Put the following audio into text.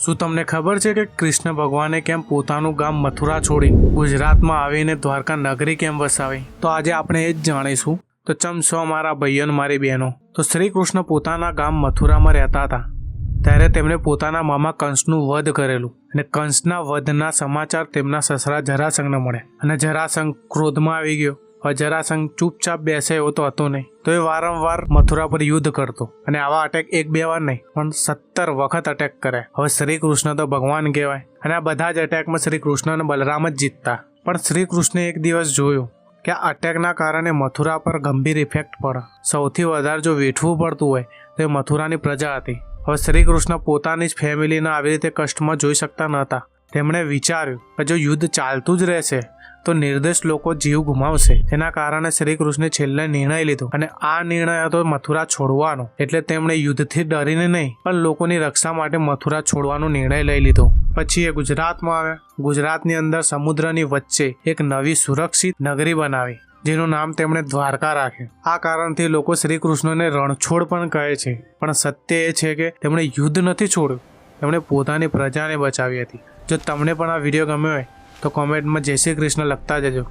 શું તમને ખબર છે કે કૃષ્ણ ભગવાને કેમ પોતાનું ગામ મથુરા છોડી ગુજરાતમાં આવીને દ્વારકા નગરી કેમ વસાવી? તો આજે આપણે એ જ જાણીશું. તો ચમસો મારા ભાઈઓ અને મારી બહેનો, તો શ્રી કૃષ્ણ પોતાના ગામ મથુરામાં રહેતા હતા ત્યારે તેમણે પોતાના મામા કંસનું વધ કરેલું અને કંસના વધના સમાચાર તેમના સસરા જરાસંઘને મળ્યા અને જરાસંઘ ક્રોધમાં આવી ગયો. હવે જરાસંઘ ચૂપચાપ બેસે એવો તો હતો નહીં, તો એ વારંવાર મથુરા પર યુદ્ધ કરતો અને આવા અટેક એક બે વાર નહીં પણ 17 વખત અટેક કરે. હવે શ્રી કૃષ્ણ તો ભગવાન કહેવાય અને આ બધા જ અટેકમાં શ્રી કૃષ્ણ અને બલરામ જ જીતતા. પણ શ્રી કૃષ્ણે એક દિવસ જોયું કે આ અટેકના કારણે મથુરા પર ગંભીર ઇફેક્ટ પડે. સૌથી વધારે જો વેઠવું પડતું હોય તો એ મથુરાની પ્રજા હતી. હવે શ્રી કૃષ્ણ પોતાની જ ફેમિલીને આવી રીતે કષ્ટમાં જોઈ શકતા નહોતા. તેમણે વિચાર્યું કે જો યુદ્ધ ચાલતું જ રહેશે તો નિર્દોષ લોકો જીવ ગુમાવશે. તેના કારણે શ્રી કૃષ્ણે છેલ્લે નિર્ણય લીધો અને આ નિર્ણય હતો મથુરા છોડવાનો. એટલે તેમણે યુદ્ધથી ડરીને નહીં પણ લોકોની રક્ષા માટે મથુરા છોડવાનો નિર્ણય લઈ લીધો. પછી એ ગુજરાતમાં આવ્યા. ગુજરાતની અંદર સમુદ્રની વચ્ચે એક નવી સુરક્ષિત નગરી બનાવી જેનું નામ તેમણે દ્વારકા રાખ્યું. આ કારણથી લોકો શ્રી કૃષ્ણને રણછોડ પણ કહે છે. પણ સત્ય એ છે કે તેમણે યુદ્ધ નથી છોડ્યું, તેમણે પોતાની પ્રજાને બચાવી હતી. જો તમને પણ આ વિડીયો ગમ્યો હોય તો કોમેન્ટમાં જય શ્રી કૃષ્ણ લખતા જજો.